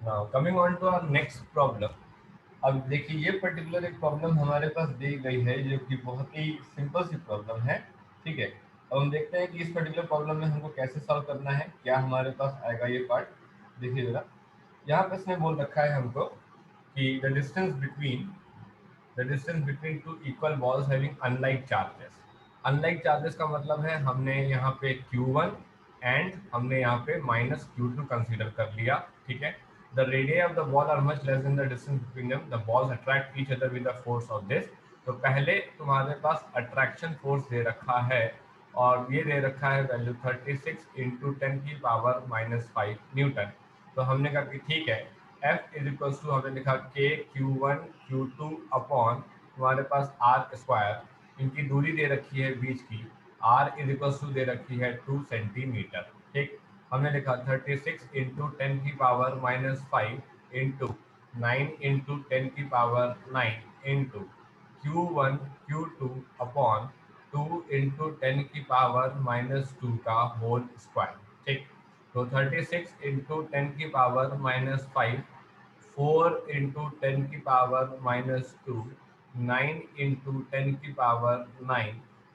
Now coming on to our next problem. अब देखिए ये पर्टिकुलर एक प्रॉब्लम हमारे पास दी गई है जो कि बहुत ही सिंपल सी प्रॉब्लम है। ठीक है, अब हम देखते हैं कि इस पर्टिकुलर प्रॉब्लम में हमको कैसे सॉल्व करना है, क्या हमारे पास आएगा ये पार्ट। देखिए जरा, यहाँ पे इसने बोल रखा है हमको कि the distance between two equal balls having unlike charges. Unlike charges का मतलब है हमने यहाँ पे Q1 एंड हमने यहाँ पे -Q2 कंसीडर कर लिया। ठीक है, the radius of the ball are much less than the distance between them, the balls attract each other with the force of this. तो पहले तुम्हारे पास अट्रैक्शन फोर्स दे रखा है और ये दे रखा है वैल्यू 36 इंटू 10⁻⁻5 न्यूटन। तो हमने कहा कि ठीक है, F इज इक्वल टू हमने लिखा Q1 Q2 अपॉन हमारे पास आर स्क्वायर, इनकी दूरी दे रखी है बीच की, R इज इक्वल टू दे रखी है 2 सेंटीमीटर। ठीक, हमने लिखा 36 into 10⁻⁻5 into 9 into 10⁻9 into Q1 Q2 upon 2 into 10⁻⁻2 का होल स्क्वायर। ठीक, तो 36 इंटू 10⁻⁻5, 4 इंटू 10⁻⁻2, 9 इंटू 10⁻9,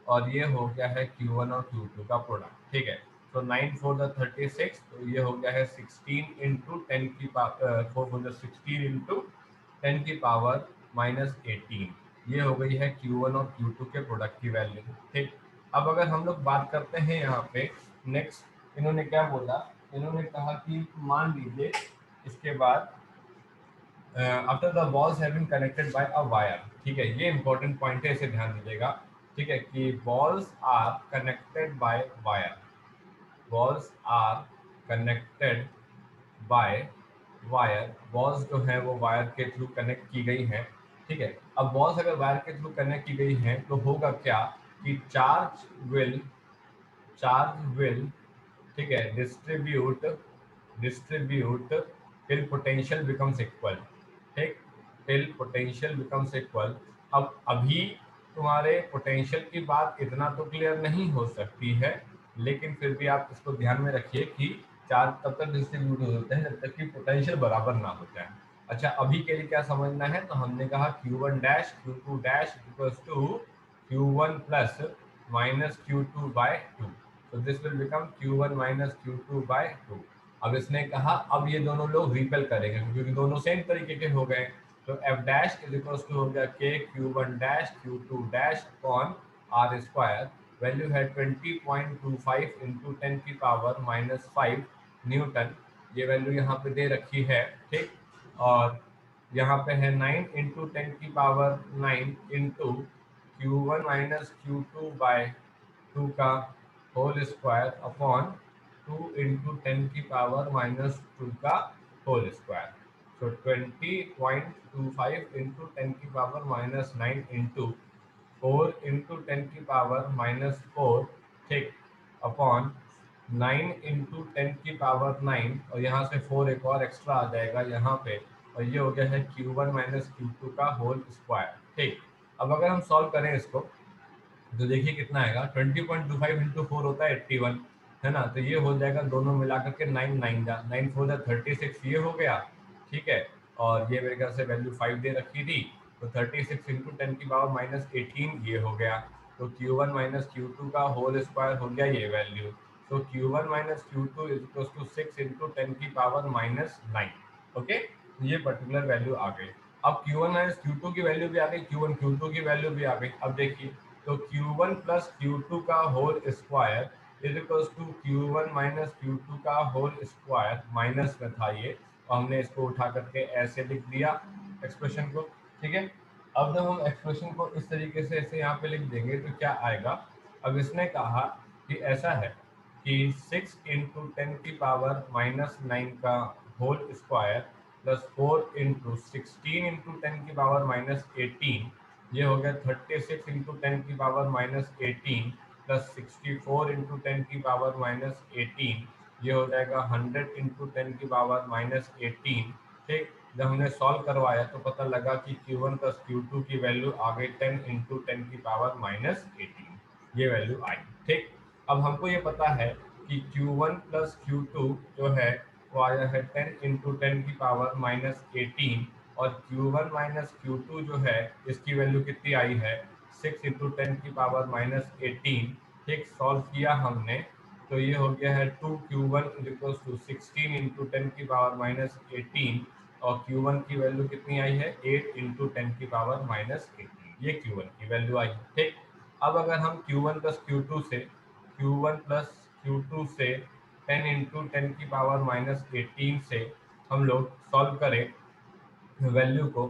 और ये हो गया है Q1 और Q2 का प्रोडक्ट। ठीक है, तो 9 फोर द 36, तो ये हो गया है 16 इंटू 16 इंटू 10⁻⁻18। ये हो गई है Q1 और Q2 के प्रोडक्ट की वैल्यू। ठीक, अब अगर हम लोग बात करते हैं यहाँ पे नेक्स्ट, इन्होंने क्या बोला, इन्होंने कहा कि मान लीजिए इसके बाद after the balls have been connected by a wire. ठीक है, ये इंपॉर्टेंट पॉइंट है, इसे ध्यान दीजिएगा। ठीक है, कि balls are connected by wire, balls are connected by wire, balls जो है वो वायर के थ्रू कनेक्ट की गई हैं। ठीक है, अब बॉल्स अगर वायर के थ्रू कनेक्ट की गई हैं तो होगा क्या कि चार्ज विल, ठीक है, distribute till potential becomes equal. ठीक, टिल पोटेंशियल बिकम्स इक्वल। अब अभी तुम्हारे पोटेंशियल की बात इतना तो क्लियर नहीं हो सकती है, लेकिन फिर भी आप इसको ध्यान में रखिए कि चार्ज तब तक डिस्ट्रीब्यूट होते हैं जब तक कि पोटेंशियल बराबर ना हो जाए। अच्छा, अभी के लिए क्या समझना है, तो हमने कहा Q1 dash Q2 dash equals to Q1 plus minus Q2 by 2। तो this will become Q1 minus Q2 by 2। अब इसने कहा अब ये दोनों लोग रिपेल करेंगे क्योंकि दोनों सेम तरीके के हो गए। तो F dash is equals to हो गया K Q1 dash Q2 dash upon r square, value है 20.25 इंटू 10⁻⁻5 न्यूटन। ये वैल्यू यहाँ पे दे रखी है। ठीक, और यहाँ पे है 9 into 10⁻9 into Q1 minus Q2 by 2 का होल स्क्वायर अपॉन 2 इंटू 10⁻⁻2 का होल स्क्वायर। सो 20.25 इंटू 10⁻⁻9 इंटू 4 इंटू 10⁻�4, ठीक, अपॉन 9 इंटू 10⁻9, और यहाँ से 4 एक और एक्स्ट्रा आ जाएगा यहाँ पे, और ये हो गया है Q1 माइनस Q2 का होल स्क्वायर। ठीक, अब अगर हम सॉल्व करें इसको तो देखिए कितना आएगा, 20.25 इंटू 4 होता है 81, है ना। तो ये हो जाएगा दोनों मिला करके 9 4 36, ये हो गया। ठीक है, और ये मेरे ख्याल से वैल्यू 5 दे रखी थी, तो 36 इंटू 10⁻−18 ये हो गया। तो Q1 माइनस Q2 का होल स्क्वायर हो गया ये वैल्यू। तो Q1 minus Q2 is equal to 6 into 10⁻−9। Okay, ये पर्टिकुलर वैल्यू आ गई। अब Q1 माइनस Q2 की वैल्यू भी आ गई, Q1 Q2 की वैल्यू भी आ गई। अब देखिए, तो Q1 प्लस Q2 का whole square is equal to Q1 minus Q2 का होल स्क्वायर, माइनस में था ये, और हमने इसको उठा करके ऐसे लिख दिया एक्सप्रेशन को। ठीक है, अब जब हम एक्सप्रेशन को इस तरीके से ऐसे यहाँ पे लिख देंगे तो क्या आएगा। अब इसने कहा कि ऐसा है कि 6 इंटू 10⁻⁻9 का whole square plus 4 into 16 into 10⁻⁻18, ये हो गया 36 इंटू 10⁻⁻18 प्लस 64 इंटू 10⁻⁻18, ये हो जाएगा 100 इंटू 10⁻⁻18। ठीक, जब हमने सॉल्व करवाया तो पता लगा कि Q1 प्लस Q2 की वैल्यू आ गई 10 इंटू 10⁻⁻18, ये वैल्यू आई। ठीक, अब हमको ये पता है कि Q1 प्लस Q2 जो है वो आया है 10 इंटू 10⁻⁻18 और Q1 माइनस Q2 जो है इसकी वैल्यू कितनी आई है 6 इंटू 10⁻⁻18। ठीक, सॉल्व किया हमने तो ये हो गया है 2Q1 इक्वल्स टू 16 इंटू 10⁻⁻18 और Q1 की वैल्यू कितनी आई है 8 इंटू 10⁻⁻18। ये Q1 की वैल्यू आई। ठीक, अब अगर हम Q1 प्लस Q2 से Q1 प्लस Q2 से 10 इंटू 10⁻⁻18 से हम लोग सॉल्व करें वैल्यू को।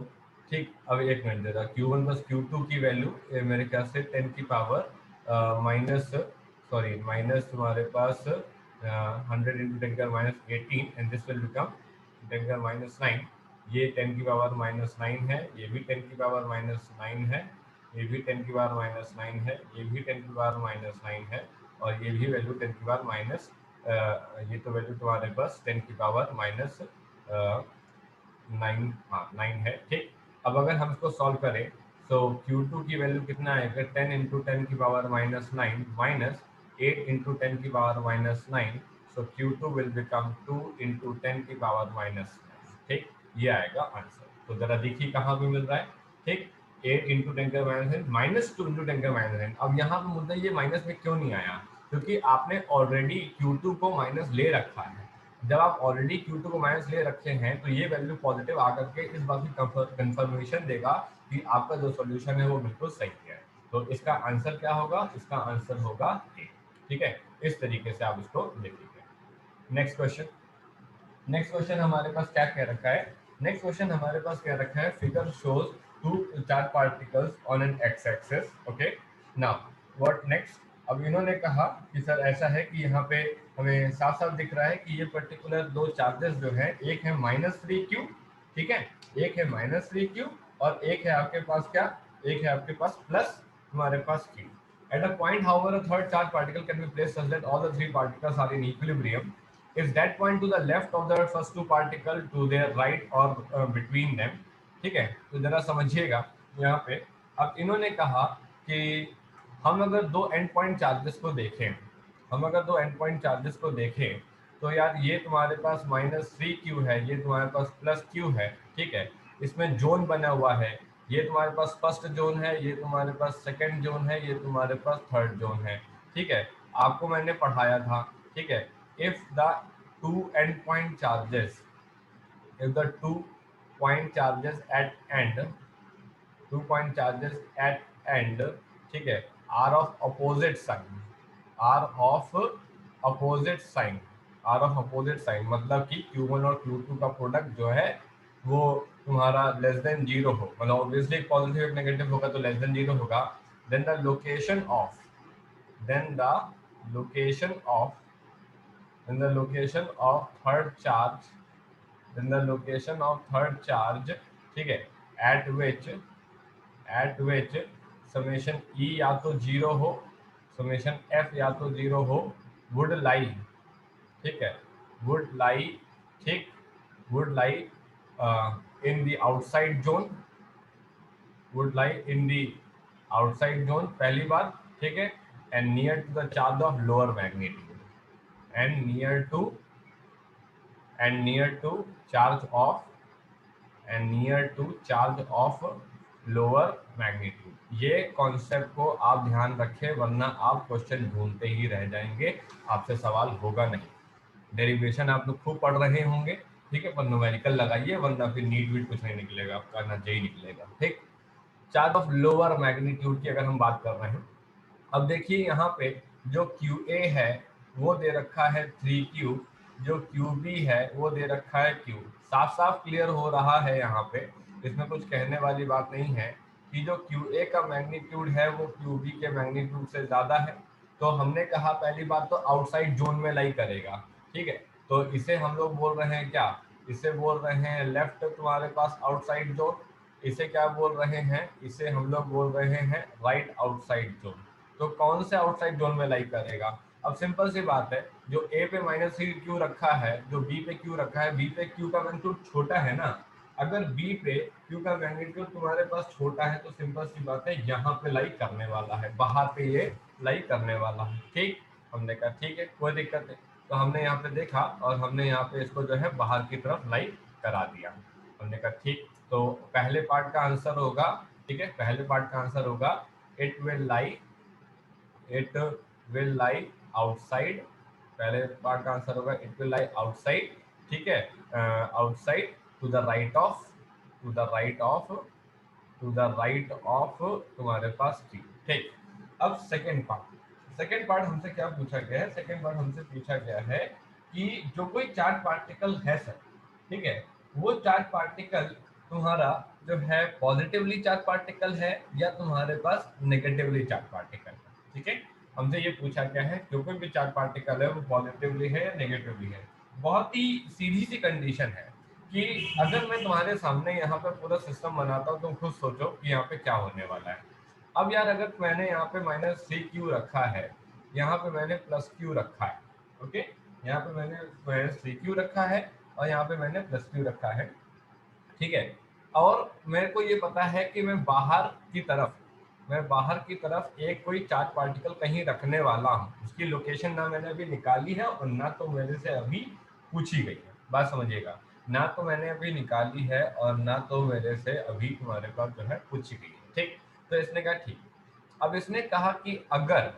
ठीक, अब एक मिनट दे रहा Q1 प्लस Q2 की वैल्यू मेरे ख्याल से 10 की पावर माइनस सॉरी माइनस तुम्हारे पास 100 into 10⁻⁻18 and this will become 10⁻⁹। ये 10 की पावर -9 है, ये भी 10 की पावर -9 है, ये भी 10 की पावर -9 है, ये भी 10 की पावर -9 है और ये भी वैल्यू 10 की पावर माइनस ये तो वैल्यू तुम्हारे पास 10 की पावर माइनस 9, हाँ 9 है। ठीक, अब अगर हम इसको सॉल्व करें तो Q2 की वैल्यू कितना आएगा 10 इंटू 10 की पावर -9 माइनस 8 इंटू 10 की power -9, so Q2 will become 2 into 10 की पावर -9। ठीक, ये आएगा आंसर। तो जरा देखिए कहाँ पे मिल रहा है। ठीक, 8 इंटू 10 का -2 इंटू 10 का -9। अब यहाँ पे मुद्दा ये माइनस में क्यों नहीं आया, क्योंकि आपने ऑलरेडी Q2 को माइनस ले रखा है। जब आप ऑलरेडी Q2 को माइनस ले रखे हैं तो ये वैल्यू पॉजिटिव आकर के इस बात की कंफर्मेशन देगा कि आपका जो सॉल्यूशन है वो बिल्कुल सही है। तो इसका आंसर क्या होगा, इसका आंसर होगा ए। ठीक है, इस तरीके से आप इसको लिखिए। Next question. नेक्स्ट क्वेश्चन हमारे पास क्या कह रखा है, नेक्स्ट क्वेश्चन हमारे पास कह रखा है figure shows two charge particles on an x axis. Okay, now what next. अब इन्होंने कहा कि सर ऐसा है कि यहाँ पे हमें साफ साफ दिख रहा है कि ये पर्टिकुलर दो चार्जेस जो है, एक है -3Q, ठीक है, एक है -3Q और एक है आपके पास क्या, एक है आपके पास प्लस हमारे पास Q। At a point, however, a third charge particle can be placed such that all the three particles are in equilibrium. Is that point to the left of the first two particle, to their right or between them? ठीक है, तो जरा समझिएगा यहाँ पे। अब इन्होंने कहा कि हम अगर दो एंड पॉइंट चार्जेस को देखें, हम अगर दो एंड पॉइंट चार्जेस को देखें तो यार ये तुम्हारे पास -3Q है, ये तुम्हारे पास +Q है। ठीक है, इसमें जोन बना हुआ है, ये तुम्हारे पास फर्स्ट जोन है, ये तुम्हारे पास सेकंड जोन है, ये तुम्हारे पास थर्ड जोन है। ठीक है, आपको मैंने पढ़ाया था। ठीक है, if the two and point charges, if the two point charges at end, ठीक है, are of opposite sign, are of opposite sign, are of opposite sign मतलब कि Q1 और Q2 का प्रोडक्ट जो है वो तुम्हारा लेस देन 0 हो, मतलब ऑब्वियसली पॉजिटिव एक नेगेटिव होगा तो लेस देन 0 होगा। then the location of then the location of then the location of third charge then the location of third charge, ठीक है, at which समेशन E या तो 0 हो, समेशन F या तो 0 हो, would lie, ठीक है, would lie, ठीक, would lie in the outside zone, would lie in the outside zone, पहली बात। ठीक है, and near to the charge of lower magnitude, and near to charge of and near to charge of lower magnitude। ये concept को आप ध्यान रखें वरना आप क्वेश्चन ढूंढते ही रह जाएंगे, आपसे सवाल होगा नहीं। डेरिवेशन आप लोग खूब पढ़ रहे होंगे, ठीक है, पर न्यूमेरिकल लगाइए वरना फिर नीट वीट कुछ नहीं निकलेगा, आपका ना जेई निकलेगा। ठीक, चार्ज ऑफ लोअर मैग्नीट्यूड की अगर हम बात कर रहे हैं, अब देखिए यहाँ पे जो QA है वो दे रखा है 3Q, जो QB है वो दे रखा है Q। साफ साफ क्लियर हो रहा है यहाँ पे, इसमें कुछ कहने वाली बात नहीं है कि जो QA का मैग्नीट्यूड है वो QB के मैग्नीट्यूड से ज़्यादा है। तो हमने कहा पहली बात तो आउटसाइड जोन में लाई करेगा। ठीक है, तो इसे हम लोग बोल रहे हैं क्या, इसे बोल रहे हैं लेफ्ट तुम्हारे पास आउटसाइड जोन, इसे क्या बोल रहे हैं, इसे हम लोग बोल रहे हैं राइट आउटसाइड जोन। तो कौन से आउटसाइड जोन में लाई करेगा। अब सिंपल सी बात है, जो A पे -3Q रखा है, जो B पे Q रखा है, B पे Q का मैग्नीट्यूड छोटा है ना। अगर B पे Q का मैग्नीट्यूड तुम्हारे पास छोटा है तो सिंपल सी बात है यहाँ पे लाई करने वाला है, बाहर पे ये लाई करने वाला है। ठीक, हमने कहा ठीक है कोई दिक्कत नहीं। तो हमने यहाँ पे देखा और हमने यहाँ पे इसको जो है बाहर की तरफ लाई करा दिया। हमने कहा ठीक, तो पहले पार्ट का आंसर होगा, ठीक है, पहले पार्ट का आंसर होगा इट विल लाई आउटसाइड। पहले पार्ट का आंसर होगा इट विल लाई आउटसाइड, ठीक है, outside to the right of, to the right of, to the right of तुम्हारे पास टी। ठीक, अब सेकेंड पार्ट, सेकेंड पार्ट हमसे क्या पूछा गया है, सेकेंड पार्ट हमसे पूछा गया है कि जो कोई चार्ज पार्टिकल है सर, ठीक है, वो चार्ज पार्टिकल तुम्हारा जो है पॉजिटिवली चार्ज पार्टिकल है या तुम्हारे पास नेगेटिवली चार्ज पार्टिकल है। ठीक है, हमसे ये पूछा गया है जो कोई भी चार्ज पार्टिकल है वो पॉजिटिवली है या नेगेटिवली है। बहुत ही सीधी सी कंडीशन है कि अगर मैं तुम्हारे सामने यहाँ पे पूरा सिस्टम बनाता हूँ, तुम खुद सोचो कि यहाँ पे क्या होने वाला है। अब यार अगर मैंने यहाँ पे -3q रखा है, यहाँ पे मैंने +q रखा है, ओके, यहाँ पे मैंने -3q रखा है और यहाँ पे मैंने +q रखा है, ठीक है, और मेरे को ये पता है कि मैं बाहर की तरफ, मैं बाहर की तरफ एक कोई चार्ज पार्टिकल कहीं रखने वाला हूँ, उसकी लोकेशन ना मैंने अभी निकाली है और ना तो मेरे से अभी पूछी गई है। बात समझिएगा, ना तो मैंने अभी निकाली है और ना तो मेरे से अभी तुम्हारे पास जो है पूछी गई है। ठीक, तो इसने कहा ठीक, अब इसने कहा कि अगर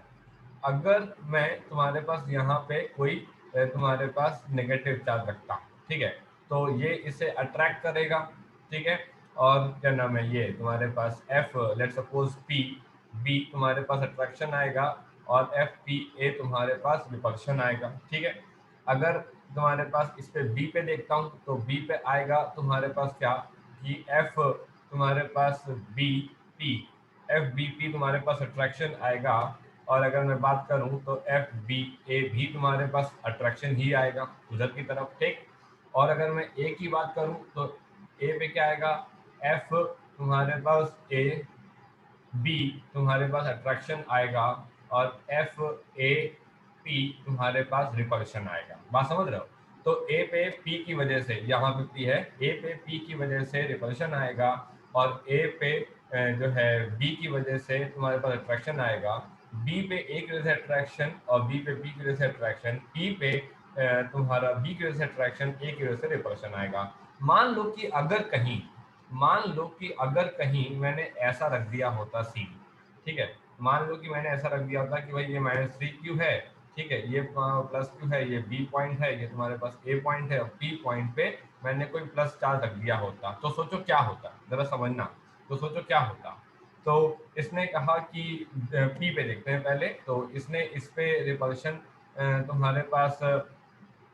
अगर मैं तुम्हारे पास यहाँ पे कोई तुम्हारे पास नेगेटिव चार्ज रखता हूँ, ठीक है, तो ये इसे अट्रैक्ट करेगा, ठीक है, और क्या नाम है, ये तुम्हारे पास F let suppose P B तुम्हारे पास अट्रैक्शन आएगा और एफ पी ए तुम्हारे पास रिपल्शन आएगा। ठीक है, अगर तुम्हारे पास इस पे बी पे देखता हूँ तो बी पे आएगा तुम्हारे पास क्या कि एफ तुम्हारे पास B P, F B P तुम्हारे पास अट्रैक्शन आएगा, और अगर मैं बात करूं तो एफ बी ए भी तुम्हारे पास अट्रैक्शन ही आएगा उधर की तरफ। ठीक, और अगर मैं ए की बात करूं तो ए पे क्या आएगा, एफ तुम्हारे पास ए बी तुम्हारे पास अट्रैक्शन आएगा और एफ ए पी तुम्हारे पास रिपल्शन आएगा। बात समझ रहे हो, तो ए पे पी की वजह से, यहाँ पे पी है, ए पे पी की वजह से रिपल्शन आएगा और ए पे जो है बी की वजह से तुम्हारे पास अट्रैक्शन आएगा, बी पे ए की वजह से अट्रैक्शन और बी पे बी की वजह से अट्रैक्शन, ई पे तुम्हारा बी की वजह से अट्रैक्शन, ए की वजह से रिपल्शन आएगा। मान लो कि अगर कहीं, मान लो कि अगर कहीं मैंने ऐसा रख दिया होता सी, ठीक है, मान लो कि मैंने ऐसा रख दिया होता कि भाई ये -3q है, ठीक है, ये +q है, ये बी पॉइंट है, ये तुम्हारे पास ए पॉइंट है और पी पॉइंट पे मैंने कोई प्लस चार्ज रख दिया होता, तो सोचो क्या होता, जरा समझना, तो सोचो क्या होता। तो इसने कहा कि पी पे देखते हैं पहले, तो इसने इस पे रिपल्शन तुम्हारे पास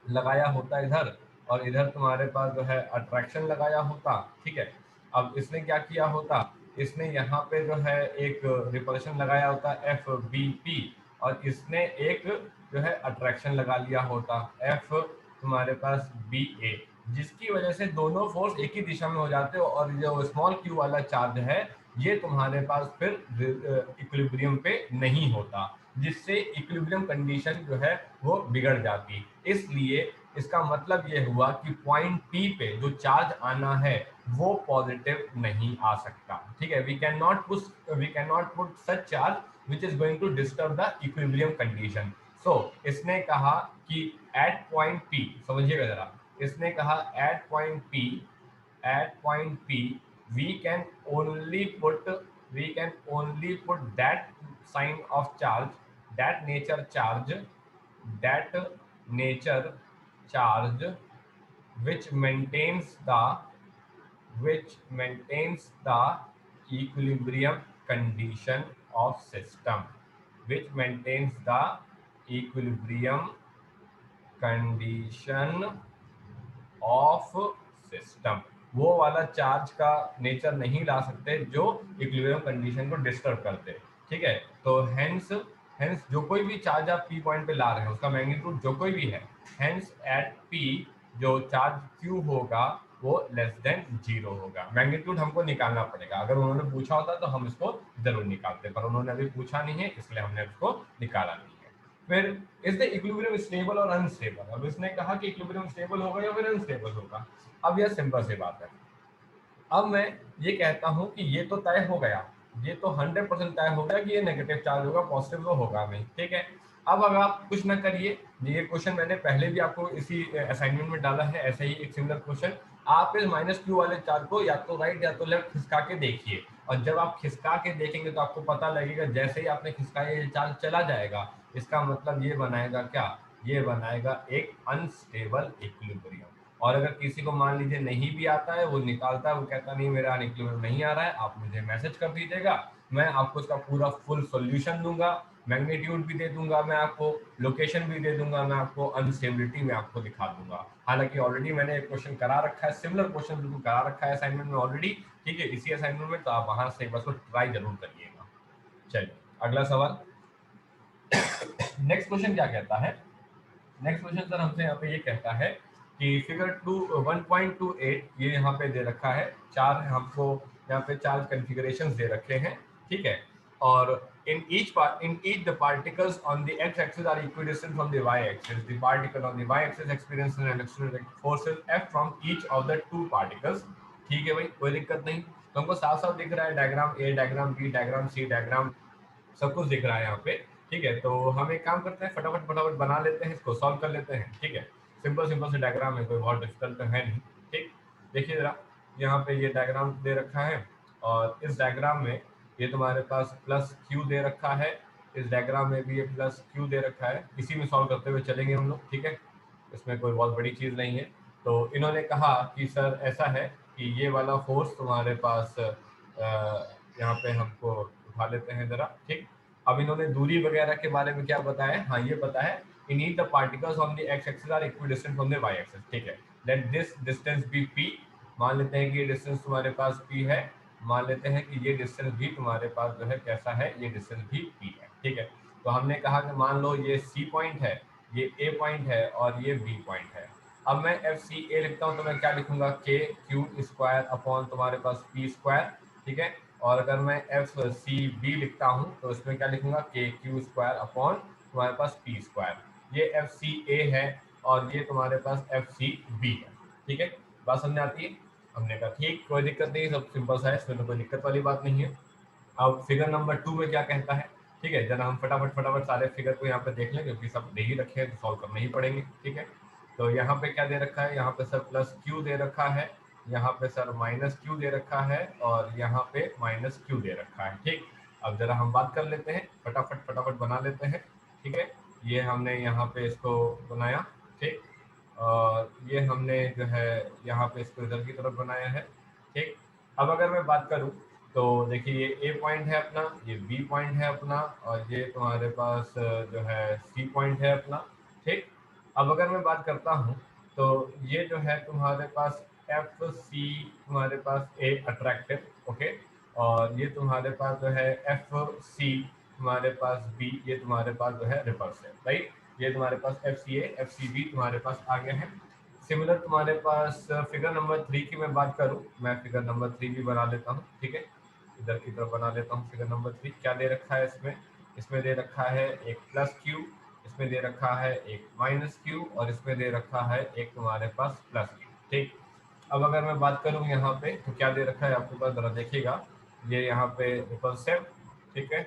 लगाया होता इधर, और इधर तुम्हारे पास जो है अट्रैक्शन लगाया होता। ठीक है, अब इसने क्या किया होता, इसने यहाँ पे जो है एक रिपल्शन लगाया होता एफ बी पी, और इसने एक जो है अट्रैक्शन लगा लिया होता एफ तुम्हारे पास बी ए, जिसकी वजह से दोनों फोर्स एक ही दिशा में हो जाते हो और जो स्मॉल क्यू वाला चार्ज है ये तुम्हारे पास फिर इक्विलिब्रियम पे नहीं होता, जिससे इक्विलिब्रियम कंडीशन जो है वो बिगड़ जाती। इसलिए इसका मतलब ये हुआ कि पॉइंट पी पे जो चार्ज आना है वो पॉजिटिव नहीं आ सकता। ठीक है, we can not put such charge which is going to disturb the equilibrium condition. So इसने कहा कि एट पॉइंट पी, समझिएगा जरा, इसने कहा at point P we can only put that sign of charge, that nature charge, that nature charge which maintains the equilibrium condition of system, which maintains the equilibrium condition of system. वो वाला charge का nature नहीं ला सकते जो equilibrium condition को disturb करते। ठीक है, तो हेंस जो कोई भी चार्ज आप पी पॉइंट पे ला रहे हैं उसका मैग्नीट्यूड जो कोई भी है, हेंस एट पी जो चार्ज क्यू होगा वो लेस देन 0 होगा। मैग्नीट्यूड हमको निकालना पड़ेगा, अगर उन्होंने पूछा होता तो हम इसको जरूर निकालते, पर उन्होंने अभी पूछा नहीं है इसलिए हमने इसको निकाला नहीं है। फिर इज द इक्विलिब्रियम स्टेबल और अनस्टेबल। अब इसने कहा कि इक्विलिब्रियम स्टेबल होगा या फिर अनस्टेबल होगा। अब यह सिंपल सी बात है, अब मैं ये कहता हूं कि ये तो तय हो गया ये तो 100% तय हो गया कि ये नेगेटिव चार्ज होगा, पॉजिटिव तो होगा नहीं, ठीक है। अब अगर आप कुछ ना करिए, ये क्वेश्चन मैंने पहले भी आपको इसी असाइनमेंट में डाला है, ऐसे ही एक सिमिलर क्वेश्चन। आप इस -q वाले चार्ज को या तो राइट या तो लेफ्ट खिसका के देखिए, और जब आप खिसका के देखेंगे तो आपको पता लगेगा जैसे ही आपने खिसकाया ये चार्ज चला जाएगा, इसका मतलब ये बनाएगा क्या, ये बनाएगा एक अनस्टेबल इक्विलिब्रियम। और अगर किसी को मान लीजिए नहीं भी आता है, वो निकालता है, वो कहता नहीं मेरा इक्विलिब्रियम नहीं आ रहा है, आप मुझे मैसेज कर दीजिएगा, मैं आपको इसका पूरा फुल सॉल्यूशन दूंगा, मैग्नीट्यूड भी दे दूंगा, मैं आपको लोकेशन भी दे दूंगा, मैं आपको अनस्टेबिलिटी में आपको दिखा दूंगा। हालांकि ऑलरेडी मैंने एक क्वेश्चन करा रखा है, सिमिलर क्वेश्चन बिल्कुल करा रखा है असाइनमेंट में ऑलरेडी, ठीक है, इसी असाइनमेंट में, तो आप वहां से एक बार उसको ट्राई जरूर करिएगा। चलिए अगला सवाल। नेक्स्ट क्वेश्चन क्या कहता है, नेक्स्ट क्वेश्चन सर हमसे यहाँ पे ये कहता है कि फिगर 1.28 ये यहाँ पे दे रखा है, चार हमको यहाँ पे चार कॉन्फ़िगरेशंस दे रखे हैं, ठीक है। और in each the particles on the x-axis are equidistant from the y-axis. The particle on the y-axis experiences an electrostatic forces F from each of the two particles. ठीक है भाई, कोई दिक्कत नहीं, तो हमको साफ साफ दिख रहा है, diagram A, diagram B, diagram C, diagram सब कुछ दिख रहा है यहाँ पे, ठीक है। तो हम एक काम करते हैं, फटाफट फटाफट बना लेते हैं, इसको सॉल्व कर लेते हैं, ठीक है। सिंपल सिंपल से डायग्राम है, कोई बहुत डिफिकल्ट तो है नहीं, ठीक। देखिए जरा, यहाँ पे ये डायग्राम दे रखा है, और इस डायग्राम में ये तुम्हारे पास प्लस क्यू दे रखा है, इस डायग्राम में भी ये प्लस क्यू दे रखा है, इसी में सॉल्व करते हुए चलेंगे हम लोग, ठीक है। इसमें कोई बहुत बड़ी चीज़ नहीं है। तो इन्होंने कहा कि सर ऐसा है कि ये वाला फोर्स तुम्हारे पास यहाँ पे हमको उठा लेते हैं जरा, ठीक। अब इन्होंने दूरी वगैरह के बारे में क्या बताया, हाँ ये पता है, in each the particles on the X axis are equidistant from the Y axis, ठीक है। Let this distance be P, मान लेते हैं कि ये डिस्टेंस तुम्हारे पास पी है, मान लेते हैं कि ये डिस्टेंस भी तुम्हारे पास जो है कैसा है, ये डिस्टेंस भी पी है, ठीक है। तो हमने कहा कि मान लो ये सी पॉइंट है, ये ए पॉइंट है, और ये बी पॉइंट है। अब मैं एफ सी ए लिखता हूँ तो मैं क्या लिखूंगा, के क्यू स्क्वायर अपॉन तुम्हारे पास पी स्क्वायर, ठीक है। और अगर मैं एफ सी बी लिखता हूँ तो इसमें क्या लिखूंगा, के क्यू स्क्वायर अपॉन तुम्हारे पास पी स्क्वायर। ये एफ सी ए है और ये तुम्हारे पास एफ सी बी है, ठीक है। बात समझ आती है। हमने कहा ठीक, कोई दिक्कत नहीं, सब सिंपल सा है, इसमें तो कोई दिक्कत वाली बात नहीं है। अब फिगर नंबर 2 में क्या कहता है, ठीक है, जरा हम फटाफट फटाफट सारे फिगर को यहाँ पे देख लें, क्योंकि सब दे ही रखे हैं तो सॉल्व करने ही पड़ेंगे, ठीक है। तो यहाँ पे क्या दे रखा है, यहाँ पे सर प्लस क्यू दे रखा है, यहाँ पे सर माइनस क्यू दे रखा है, और यहाँ पे माइनस क्यू दे रखा है, ठीक। अब जरा हम बात कर लेते हैं, फटाफट फटाफट बना लेते हैं, ठीक है। ये हमने यहाँ पे इसको बनाया, ठीक। और ये हमने जो है यहाँ पे इसको इधर की तरफ बनाया है, ठीक। अब अगर मैं बात करूँ तो देखिए, ये ए पॉइंट है अपना, ये बी पॉइंट है अपना, और ये तुम्हारे पास जो है सी पॉइंट है अपना, ठीक। अब अगर मैं बात करता हूँ तो ये जो है तुम्हारे पास एफ सी तुम्हारे पास ए अट्रैक्टिव, ओके। और ये तुम्हारे पास जो है एफ सी तुम्हारे पास बी, ये तुम्हारे पास जो है रिपल्सिव, राइट। ये तुम्हारे पास F C A F C B तुम्हारे पास आ गए हैं। सिमिलर तुम्हारे पास फिगर नंबर 3 की मैं बात करूं, मैं फिगर नंबर 3 भी बना लेता हूं, ठीक है। इधर की तरफ बना लेता हूं फिगर नंबर 3। क्या दे रखा है इसमें, इसमें दे रखा है एक प्लस क्यू, इसमें दे रखा है एक माइनस क्यू, और इसमें दे रखा है एक तुम्हारे पास प्लस क्यू, ठीक। अब अगर मैं बात करूं यहाँ पे तो क्या दे रखा है आपके पास, जरा देखिएगा, ये यहाँ पे रिपल्सिव, ठीक है।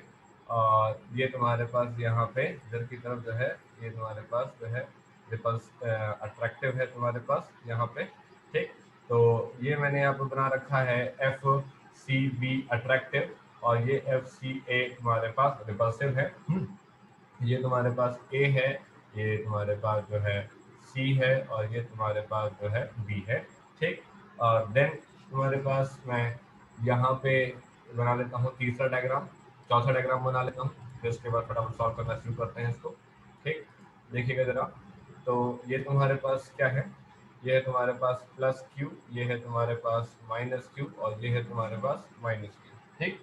और ये तुम्हारे पास यहाँ पे इधर की तरफ जो है, ये तुम्हारे पास जो है रिपल्स अट्रैक्टिव है तुम्हारे पास यहाँ पे, ठीक। तो ये मैंने यहाँ पे बना रखा है एफ सी बी अट्रैक्टिव, और ये एफ सी ए तुम्हारे पास रिपल्सिव है। ये तुम्हारे पास ए है, ये तुम्हारे पास जो है सी है, और ये तुम्हारे पास जो है बी है, ठीक। और देन तुम्हारे पास मैं यहाँ पे बना लेता हूँ तीसरा डायग्राम, चौथा डायग्राम बना लेता हूँ, फिर उसके बाद फटाफट सॉल्व करना शुरू करते हैं इसको, ठीक। देखिएगा जरा, तो ये तुम्हारे पास क्या है, ये है तुम्हारे पास प्लस क्यू, ये है तुम्हारे पास माइनस क्यू, और ये है तुम्हारे पास माइनस क्यू, ठीक।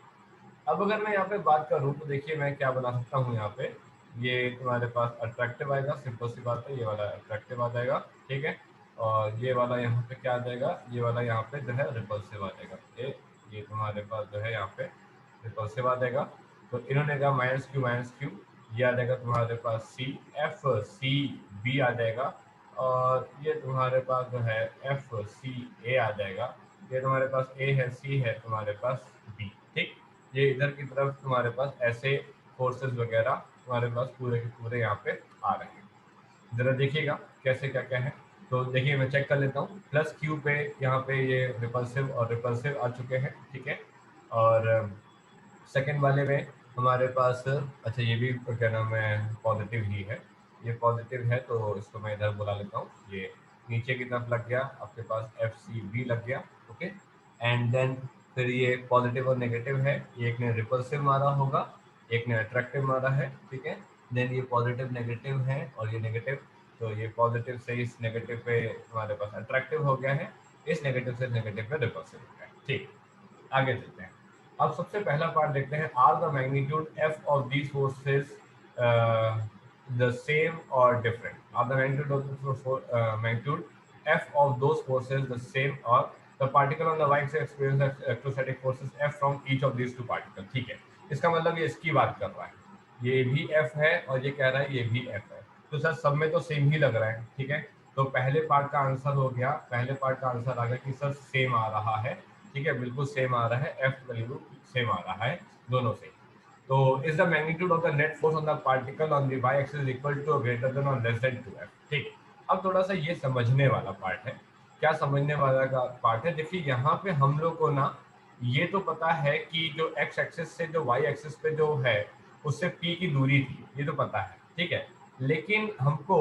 अब अगर मैं यहाँ पे बात करूँ तो देखिए मैं क्या बना सकता हूँ यहाँ पे, ये तुम्हारे पास अट्रैक्टिव आएगा, सिंपल सी बात है, ये वाला अट्रैक्टिव आ जाएगा, ठीक है। और ये वाला यहाँ पे क्या आ जाएगा, ये वाला यहाँ पे जो है रिपल्सिव आ जाएगा, ये तुम्हारे पास जो है यहाँ पे रिपल्सिव आ जाएगा। तो इन्होंने कहा माइनस क्यू, ये आ जाएगा तुम्हारे पास सी एफ सी बी आ जाएगा, और ये तुम्हारे पास जो है एफ सी ए आ जाएगा। ये तुम्हारे पास ए है, सी है, तुम्हारे पास बी, ठीक। ये इधर की तरफ तुम्हारे पास ऐसे फोर्सेस वगैरह तुम्हारे पास पूरे के पूरे यहाँ पे आ रहे हैं। जरा देखिएगा कैसे क्या क्या है। तो देखिए मैं चेक कर लेता हूँ, प्लस क्यू पे यहाँ पे ये रिपल्सिव और रिपल्सिव आ चुके हैं, ठीक है। और सेकंड वाले में हमारे पास, अच्छा ये भी क्या नाम है पॉजिटिव ही है, ये पॉजिटिव है तो इसको मैं इधर बुला लेता हूँ। ये नीचे की तरफ लग गया आपके पास एफ सी बी लग गया, ओके। एंड देन फिर ये पॉजिटिव और नेगेटिव है, एक ने रिपल्सिव मारा होगा, एक ने अट्रैक्टिव मारा है, ठीक है। देन ये पॉजिटिव नेगेटिव है और ये नेगेटिव, तो ये पॉजिटिव से इस नेगेटिव पे हमारे पास अट्रैक्टिव हो गया है, इस नेगेटिव से नेगेटिव पे रिपल्सिव हो गया है, ठीक। आगे चलते हैं। अब सबसे पहला पार्ट देखते हैं, are the magnitude F of these forces the same और different, are the magnitude of magnitude F of those forces the same और the particle on the Y axis experience electrostatic forces F from each of these two particle, ठीक है। इसका मतलब ये इसकी बात कर रहा है, ये भी एफ है और ये कह रहा है ये भी एफ है, तो सर सब में तो सेम ही लग रहा है, ठीक है। तो पहले पार्ट का आंसर हो गया, पहले पार्ट का आंसर आ गया कि सर सेम आ रहा है, ठीक है, बिल्कुल सेम आ रहा है, एफ वैल्यू सेम आ रहा है दोनों से। तो is the magnitude of the net force on the particle on the Y axis equal to greater than और लेस देन 2f, ठीक। अब थोड़ा सा ये समझने वाला पार्ट है, क्या समझने वाला का पार्ट है, देखिए यहाँ पे हम लोग को ना ये तो पता है कि जो एक्स एक्सिस से जो वाई एक्सिस पे जो है उससे p की दूरी थी, ये तो पता है, ठीक है। लेकिन हमको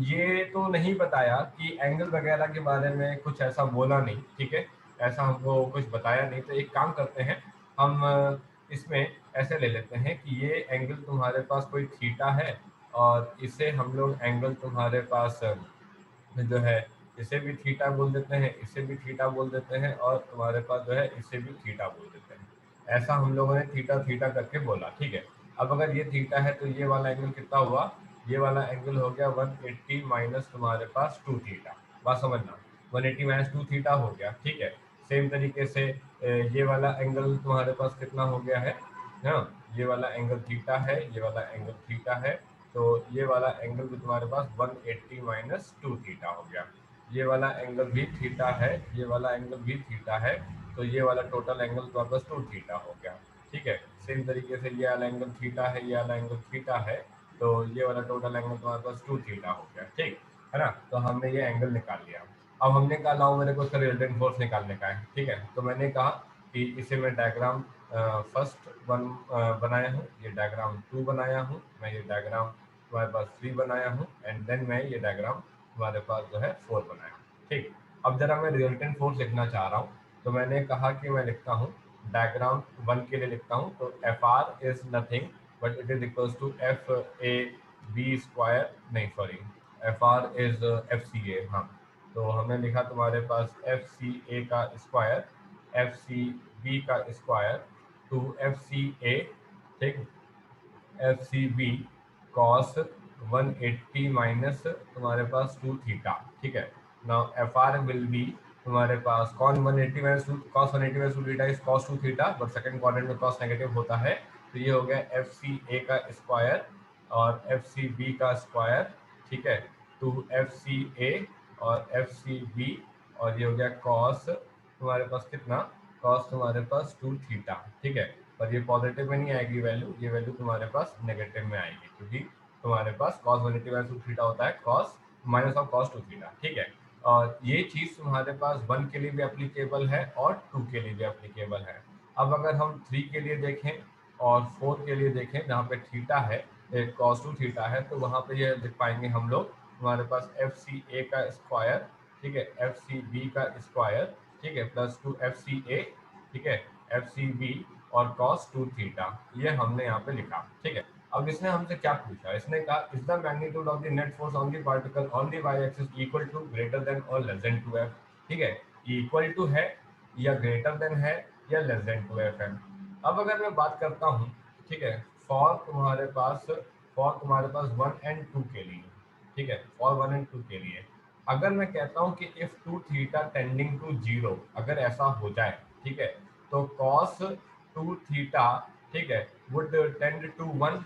ये तो नहीं बताया कि एंगल वगैरह के बारे में, कुछ ऐसा बोला नहीं, ठीक है, ऐसा हमको कुछ बताया नहीं। तो एक काम करते हैं हम, इसमें ऐसे ले लेते हैं कि ये एंगल तुम्हारे पास कोई थीटा है और इसे हम लोग एंगल तुम्हारे पास जो है इसे भी थीटा बोल देते हैं, इसे भी थीटा बोल देते हैं और तुम्हारे पास जो है इसे भी थीटा बोल देते हैं। ऐसा हम लोगों ने थीटा थीटा करके बोला, ठीक है। अब अगर ये थीटा है तो ये वाला एंगल कितना हुआ, ये वाला एंगल हो गया 180 माइनस तुम्हारे पास 2 थीटा, बात समझना, 180 माइनस 2 थीटा हो गया, ठीक है। सेम तरीके से ये वाला एंगल तुम्हारे पास कितना हो गया है, हाँ, ये वाला एंगल थीटा है, ये वाला एंगल थीटा है, तो ये वाला एंगल भी तुम्हारे पास 180 माइनस 2 थीटा हो गया। ये वाला एंगल भी थीटा है, ये वाला एंगल भी थीटा है, तो ये वाला टोटल एंगल तुम्हारे पास 2 थीटा हो गया, ठीक है। सेम तरीके से ये वाला एंगल थीटा है, ये वाला एंगल थीटा है, तो ये वाला टोटल एंगल तुम्हारे पास 2 थीटा हो गया, ठीक है ना। तो हमने ये एंगल निकाल लिया। अब हमने कहा लाओ मेरे को इसका रिजल्टेंट फोर्स निकालने का है, ठीक है। तो मैंने कहा कि इसे मैं डायग्राम फर्स्ट वन बनाया हूँ, ये डायग्राम 2 बनाया हूँ, मैं ये डायग्राम तुम्हारे पास 3 बनाया हूँ एंड देन मैं ये डायग्राम तुम्हारे पास जो है 4 बनाया हूँ, ठीक। अब जरा मैं रिजल्टेंट फोर्स लिखना चाह रहा हूँ, तो मैंने कहा कि मैं लिखता हूँ डायग्राम 1 के लिए लिखता हूँ, तो F R is nothing but it is equals to F A B square, नहीं sorry, F R is F C A, हाँ। तो हमने लिखा तुम्हारे पास एफ सी ए का स्क्वायर, एफ सी बी का square two F C A, ठीक, F C B cos 180 minus तुम्हारे पास 2 थीटा, ठीक है। Now F R will be तुम्हारे पास cos 180 minus cos 180 minus 2 theta is cos 2 theta, but second quadrant में cos negative होता है, तो ये हो गया एफ सी ए का स्क्वायर और एफ सी बी का स्क्वायर, ठीक है, टू एफ सी ए और एफ सी बी, और ये हो गया कॉस तुम्हारे पास कितना, कॉस तुम्हारे पास 2 थीटा, ठीक है। पर ये पॉजिटिव में नहीं आएगी वैल्यू, ये वैल्यू तुम्हारे पास नेगेटिव में आएगी, क्योंकि तुम्हारे पास कॉस 180 माइनस 2 थीटा होता है cos minus of cos 2 theta, ठीक है। और ये चीज़ तुम्हारे पास 1 के लिए भी एप्लीकेबल है और 2 के लिए भी एप्लीकेबल है। अब अगर हम 3 के लिए देखें और 4 के लिए देखें, जहाँ पे थीटा है, कॉस 2 थीटा है, तो वहाँ पे ये लिख पाएंगे हम लोग तुम्हारे पास एफ सी ए का स्क्वायर, ठीक है, एफ सी बी का स्क्वायर, ठीक है, प्लस 2 एफ सी ए, ठीक है, एफ सी बी और कॉस 2 थीटा, ये हमने यहाँ पे लिखा, ठीक है। अब इसने हमसे क्या पूछा, इसने कहा is the magnitude of the net force on the particle on the Y axis equal to greater than और लेस देन 2f, ठीक है। इक्वल टू है या ग्रेटर देन है या लेस देन 2f है। अब अगर मैं बात करता हूँ, ठीक है, फॉर तुम्हारे पास, फॉर तुम्हारे पास 1 एंड 2 के लिए, ठीक है, फॉर 1 एंड 2 के लिए अगर मैं कहता हूँ कि इफ 2 थीटा टेंडिंग टू 0, अगर ऐसा हो जाए, ठीक है, तो कॉस 2 थीटा, ठीक है, वुड टेंड टू 1,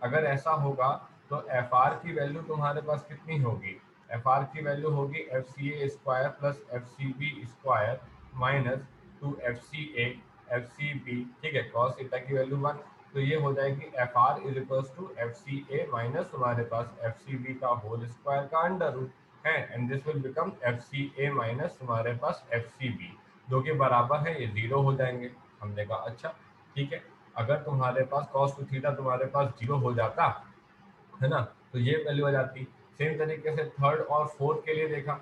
अगर ऐसा होगा तो एफ आर की वैल्यू तुम्हारे पास कितनी होगी, एफ आर की वैल्यू होगी F C A square plus F C B square minus 2 F C A F C B, ठीक है, कॉस थीटा की वैल्यू 1, तो ये हो जाएगी F R is equals to F C A minus तुम्हारे पास एफ सी बी का होल स्क्वायर का अंडर रूट है, and this will become F C A minus तुम्हारे पास एफ सी बी, जो कि बराबर है ये जीरो हो जाएंगे। हमने कहा अच्छा ठीक है, अगर तुम्हारे पास कॉस टू थीटा तुम्हारे पास जीरो हो जाता है ना, तो ये वैल्यू आ जाती। सेम तरीके से थर्ड और फोर्थ के लिए देखा,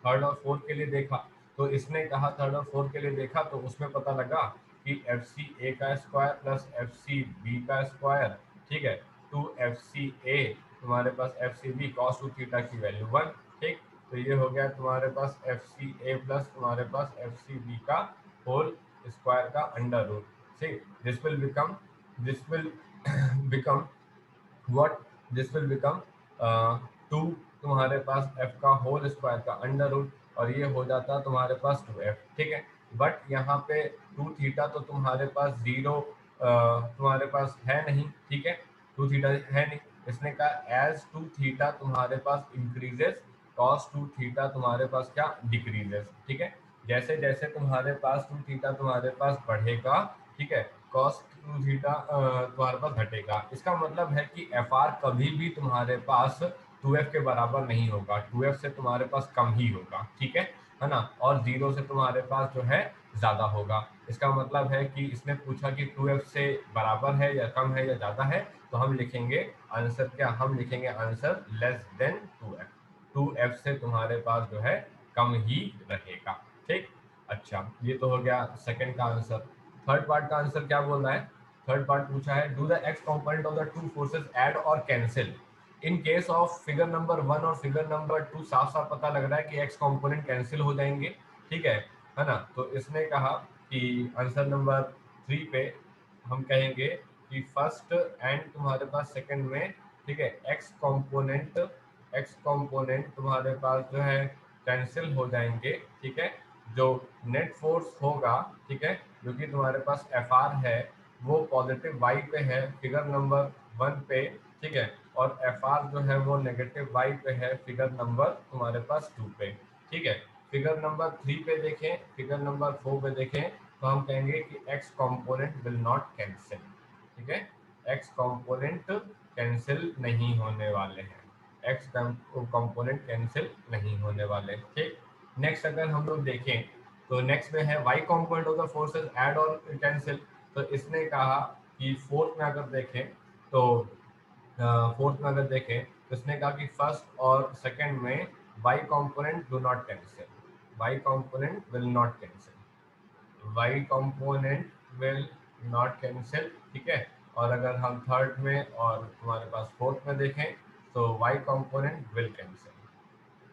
थर्ड और फोर्थ के लिए देखा, तो इसने कहा थर्ड और फोर्थ के लिए देखा तो उसमें पता लगा कि एफ सी ए का square plus F C B का स्क्वायर, ठीक है, टू एफ सी ए तुम्हारे पास F C B cos two theta की वैल्यू 1, ठीक, तो ये हो गया तुम्हारे पास एफ सी ए प्लस तुम्हारे पास एफ सी बी का होल स्क्वायर का under root. See this will become, this will become what this will become 2 तुम्हारे पास f का होल स्क्वायर का अंडर रूट, और ये हो जाता तुम्हारे पास 2f, ठीक है। बट यहाँ पे 2 थीटा तो तुम्हारे पास जीरो तुम्हारे पास है नहीं, ठीक है, 2 थीटा है नहीं, इसने कहा एज 2 थीटा तुम्हारे पास इंक्रीजेस कॉस 2 थीटा तुम्हारे पास क्या डिक्रीजेस, ठीक है, जैसे जैसे तुम्हारे पास 2 थीटा तुम्हारे पास बढ़ेगा, ठीक है, कॉस टू थीटा तुम्हारे पास घटेगा। इसका मतलब है कि एफ आर कभी भी तुम्हारे पास 2f के बराबर नहीं होगा, 2f से तुम्हारे पास कम ही होगा, ठीक है ना, और जीरो से तुम्हारे पास जो है ज्यादा होगा। इसका मतलब है कि इसने पूछा कि 2f से बराबर है या कम है या ज्यादा है, तो हम लिखेंगे आंसर क्या, हम लिखेंगे answer less than 2f, 2f से तुम्हारे पास जो है कम ही रहेगा, ठीक। अच्छा, ये तो हो गया सेकंड का आंसर। थर्ड पार्ट का आंसर क्या बोल रहा है, थर्ड पार्ट पूछा है do the x component of the two forces add और cancel. In case of figure number 1 और फिगर नंबर 2 साफ साफ पता लग रहा है कि एक्स कंपोनेंट कैंसिल हो जाएंगे, ठीक है ना, तो इसने कहा कि आंसर नंबर 3 पे हम कहेंगे कि फर्स्ट एंड तुम्हारे पास सेकंड में, ठीक है, एक्स कंपोनेंट तुम्हारे पास जो है कैंसिल हो जाएंगे, ठीक है, जो नेट फोर्स होगा, ठीक है, जो कि तुम्हारे पास एफ आर है वो पॉजिटिव वाई पे है फिगर नंबर 1 पे, ठीक है, और एफ आर जो है वो नेगेटिव वाई पे है फिगर नंबर तुम्हारे पास 2 पे, ठीक है। फिगर नंबर 3 पे देखें, फिगर नंबर 4 पे देखें, तो हम कहेंगे कि x component will not cancel, ठीक है, एक्स कंपोनेंट कैंसिल नहीं होने वाले हैं, एक्स कंपोनेंट कैंसिल नहीं होने वाले, ठीक। नेक्स्ट अगर हम लोग देखें तो नेक्स्ट में है Y component of the forces add और कैंसिल, तो इसने कहा कि फोर्थ में अगर देखें तो फोर्थ में अगर देखें तो इसने कहा कि फर्स्ट और सेकंड में Y component do not cancel, Y component will not cancel, Y component will not cancel, ठीक है। और अगर हम थर्ड में और तुम्हारे पास फोर्थ में देखें तो Y component will cancel,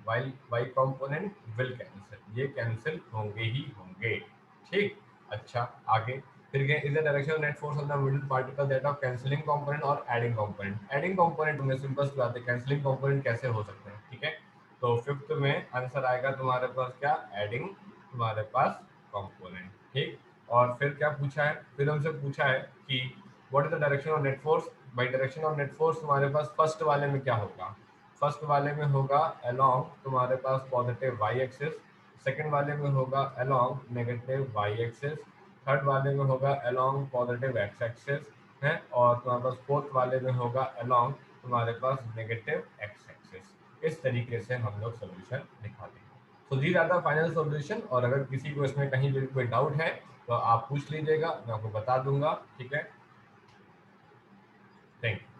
Y Y component will cancel, ये कैंसिल होंगे ही होंगे, ठीक। अच्छा, आगे फिर गए is the direction of net force on the middle particle that of cancelling component और एडिंग कंपोनेंट। एडिंग कंपोनेंट में सिंपल सी बात है, कैंसिलिंग कंपोनेंट कैसे हो सकते हैं, ठीक है, तो फिफ्थ में आंसर आएगा तुम्हारे पास क्या, एडिंग तुम्हारे पास कंपोनेंट, ठीक। और फिर क्या पूछा है, फिर हमसे पूछा है कि what is the direction of net force. By direction of net force तुम्हारे पास फर्स्ट वाले में क्या होगा, फर्स्ट वाले में होगा अलोंग तुम्हारे पास पॉजिटिव वाई एक्सिस, सेकंड वाले में होगा along negative Y axis, third वाले में होगा अलोंग पॉजिटिव एक्स एक्सिस है, और तुम्हारे पास फोर्थ वाले में होगा अलोंग तुम्हारे पास नेगेटिव एक्स एक्सिस। इस तरीके से हम लोग सोल्यूशन दिखा देंगे। So these are the final solution, और अगर किसी को इसमें कहीं भी कोई डाउट है तो आप पूछ लीजिएगा, मैं आपको बता दूंगा, ठीक है। Thank you.